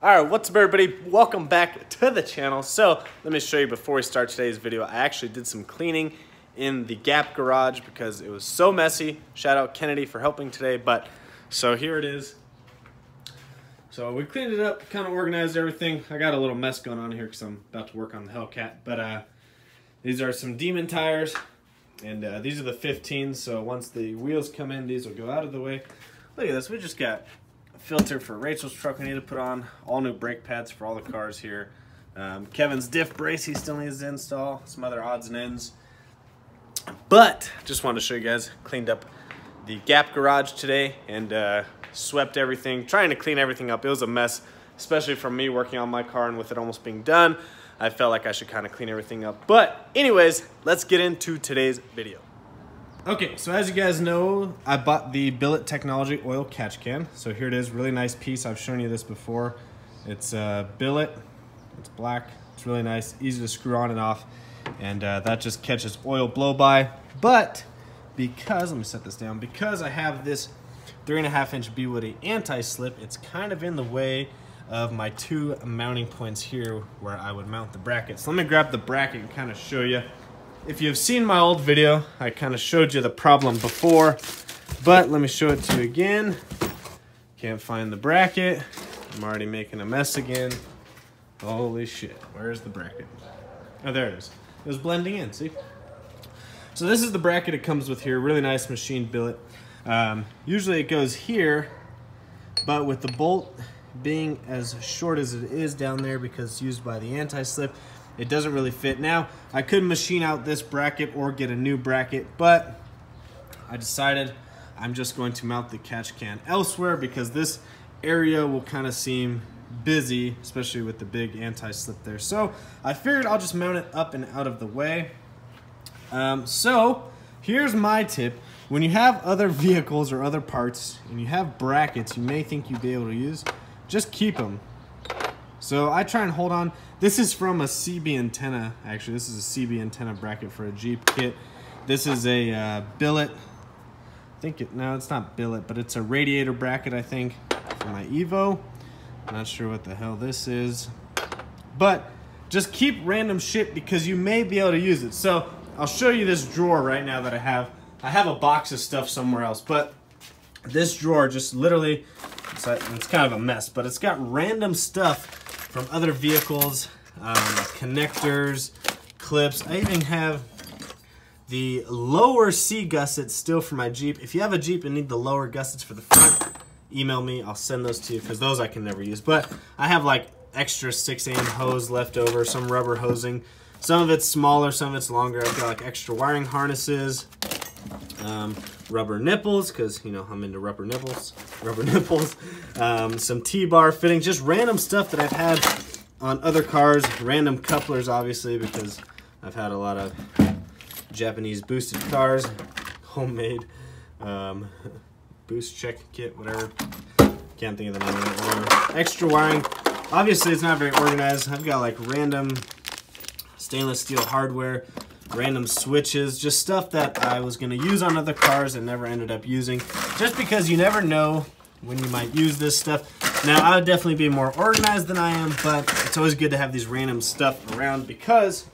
All right, what's up everybody? Welcome back to the channel. So let me show you before we start today's video, I actually did some cleaning in the Gap garage because it was so messy. Shout out Kennedy for helping today. But so here it is. So we cleaned it up, kind of organized everything. I got a little mess going on here because I'm about to work on the Hellcat. But these are some Demon tires, and these are the 15s. So once the wheels come in, these will go out of the way. Look at this, we just got filter for Rachel's truck we need to put on, all new brake pads for all the cars here, Kevin's diff brace he still needs to install, some other odds and ends. But just wanted to show you guys, cleaned up the Gap garage today and swept everything, trying to clean everything up. It was a mess, especially from me working on my car, and with it almost being done, I felt like I should kind of clean everything up. But anyways, let's get into today's video. Okay, so as you guys know, I bought the Billet Technology oil catch can. So here it is, really nice piece. I've shown you this before. It's billet, it's black, it's really nice, easy to screw on and off, and that just catches oil blow by. But because, let me set this down, because I have this 3.5-inch B-Woody anti-slip, it's kind of in the way of my two mounting points here where I would mount the bracket. So let me grab the bracket and kind of show you. If you've seen my old video, I kind of showed you the problem before, but let me show it to you again. Can't find the bracket. I'm already making a mess again. Holy shit, where's the bracket? Oh, there it is. It was blending in, see? So this is the bracket it comes with here, really nice machined billet. Usually it goes here, but with the bolt being as short as it is down there because it's used by the anti-slip, it doesn't really fit. Now, I could machine out this bracket or get a new bracket, but I decided I'm just going to mount the catch can elsewhere because this area will kind of seem busy, especially with the big anti-slip there. So I figured I'll just mount it up and out of the way. So here's my tip. When you have other vehicles or other parts and you have brackets you may think you'd be able to use, just keep them. So I try and hold on. This is from a CB antenna, actually. This is a CB antenna bracket for a Jeep kit. This is a billet. No, it's not billet, but it's a radiator bracket, I think, for my Evo. I'm not sure what the hell this is. But just keep random shit because you may be able to use it. So I'll show you this drawer right now that I have. I have a box of stuff somewhere else, but this drawer just literally, it's kind of a mess, but it's got random stuff from other vehicles, connectors, clips. I even have the lower C gussets still for my Jeep. If you have a Jeep and need the lower gussets for the front, email me, I'll send those to you because those I can never use. But I have like extra 6-amp hose left over, some rubber hosing. Some of it's smaller, some of it's longer. I've got like extra wiring harnesses, rubber nipples, because you know I'm into rubber nipples, some T-bar fittings, just random stuff that I've had on other cars, random couplers obviously because I've had a lot of Japanese boosted cars, homemade boost check kit, whatever, can't think of the name of it. Extra wiring, obviously it's not very organized. I've got like random stainless steel hardware, random switches, just stuff that I was going to use on other cars and never ended up using, just because you never know when you might use this stuff. Now, I would definitely be more organized than I am, but it's always good to have these random stuff around because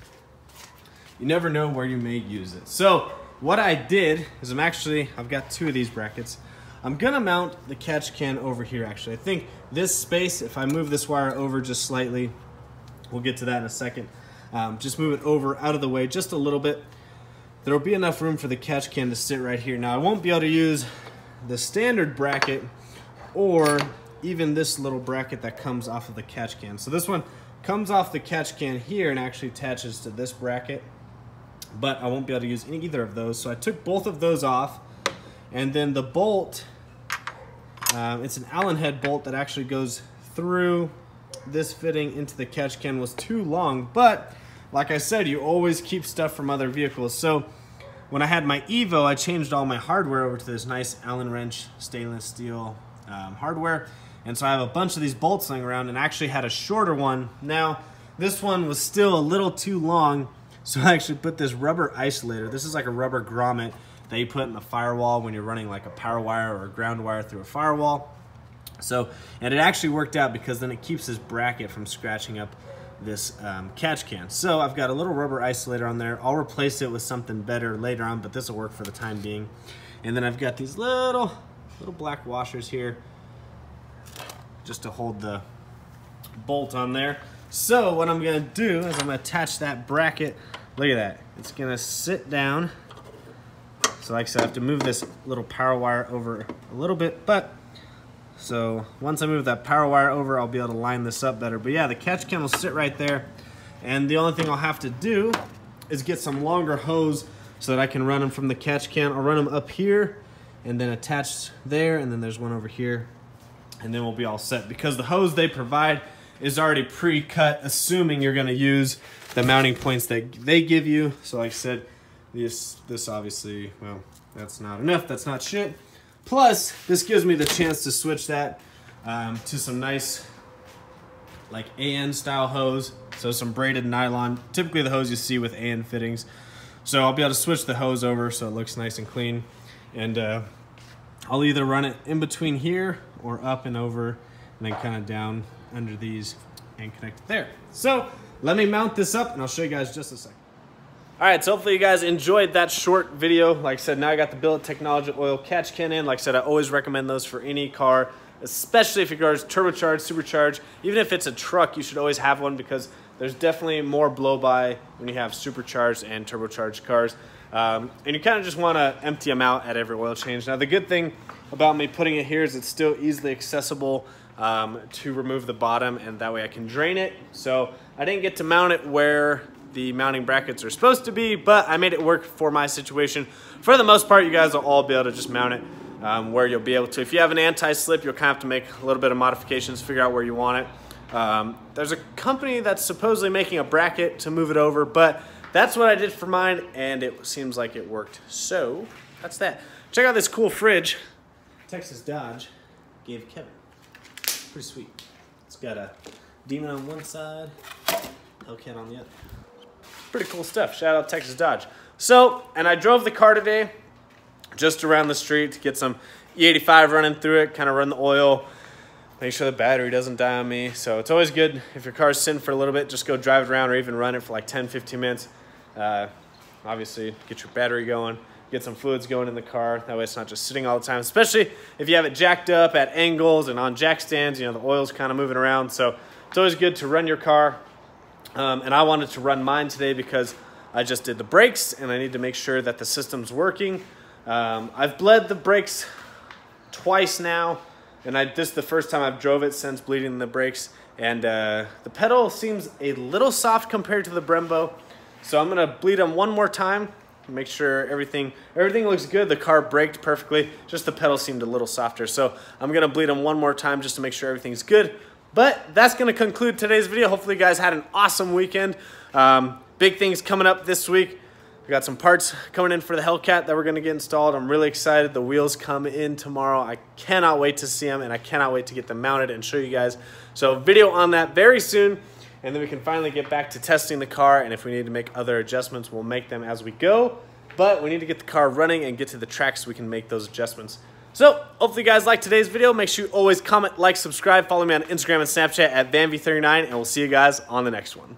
you never know where you may use it. So what I did is I've got two of these brackets. I'm going to mount the catch can over here, actually. I think this space, if I move this wire over just slightly, we'll get to that in a second. Just move it over out of the way just a little bit. There will be enough room for the catch can to sit right here. Now I won't be able to use the standard bracket or even this little bracket that comes off of the catch can. So this one comes off the catch can here and actually attaches to this bracket, but I won't be able to use either of those. So I took both of those off, and then the bolt, it's an Allen head bolt that actually goes through this fitting into the catch can, was too long, but like I said, you always keep stuff from other vehicles. So when I had my Evo, I changed all my hardware over to this nice Allen wrench stainless steel hardware, and so I have a bunch of these bolts laying around and actually had a shorter one. Now this one was still a little too long, so I actually put this rubber isolator. This is like a rubber grommet that you put in the firewall when you're running like a power wire or a ground wire through a firewall. So, and it actually worked out because then it keeps this bracket from scratching up this catch can. So I've got a little rubber isolator on there. I'll replace it with something better later on, but this will work for the time being. And then I've got these little black washers here just to hold the bolt on there. So what I'm gonna do is I'm gonna attach that bracket. Look at that, it's gonna sit down. So like I said, I have to move this little power wire over a little bit, but so once I move that power wire over, I'll be able to line this up better. But yeah, the catch can will sit right there. And the only thing I'll have to do is get some longer hose so that I can run them from the catch can. I'll run them up here and then attach there, and then there's one over here. And then we'll be all set because the hose they provide is already pre-cut, assuming you're gonna use the mounting points that they give you. So like I said, this obviously, well, that's not enough, that's not shit. Plus, this gives me the chance to switch that to some nice, like AN style hose. So some braided nylon, typically the hose you see with AN fittings. So I'll be able to switch the hose over so it looks nice and clean. And I'll either run it in between here or up and over and then kind of down under these and connect it there. So let me mount this up and I'll show you guys just a second. All right, so hopefully you guys enjoyed that short video. Like I said, now I got the Billet Technology Oil catch can in. Like I said, I always recommend those for any car, especially if your car is turbocharged, supercharged. Even if it's a truck, you should always have one because there's definitely more blow-by when you have supercharged and turbocharged cars. And you kind of just want to empty them out at every oil change. Now, the good thing about me putting it here is it's still easily accessible to remove the bottom, and that way I can drain it. So I didn't get to mount it where the mounting brackets are supposed to be, but I made it work for my situation. For the most part, you guys will all be able to just mount it where you'll be able to. If you have an anti-slip, you'll kind of have to make a little bit of modifications, figure out where you want it. There's a company that's supposedly making a bracket to move it over, but that's what I did for mine, and it seems like it worked. So that's that. Check out this cool fridge Texas Dodge gave Kevin. Pretty sweet. It's got a Demon on one side, Hellcat on the other. Pretty cool stuff. Shout out Texas Dodge. So, and I drove the car today just around the street to get some E85 running through it, kind of run the oil, make sure the battery doesn't die on me. So it's always good if your car's sitting for a little bit, just go drive it around or even run it for like 10, 15 minutes. Obviously, get your battery going, get some fluids going in the car. That way it's not just sitting all the time, especially if you have it jacked up at angles and on jack stands, you know, the oil's kind of moving around. So it's always good to run your car. And I wanted to run mine today because I just did the brakes and I need to make sure that the system's working. I've bled the brakes twice now, and this is the first time I've drove it since bleeding the brakes. And the pedal seems a little soft compared to the Brembo. So I'm gonna bleed them one more time, make sure everything looks good. The car braked perfectly, just the pedal seemed a little softer. So I'm gonna bleed them one more time just to make sure everything's good. But that's going to conclude today's video. Hopefully you guys had an awesome weekend. Big things coming up this week. We got some parts coming in for the Hellcat that we're going to get installed. I'm really excited. The wheels come in tomorrow. I cannot wait to see them, and I cannot wait to get them mounted and show you guys. So video on that very soon, and then we can finally get back to testing the car, and if we need to make other adjustments, we'll make them as we go. But we need to get the car running and get to the track so we can make those adjustments. So, hopefully you guys liked today's video. Make sure you always comment, like, subscribe, follow me on Instagram and Snapchat at VanV39, and we'll see you guys on the next one.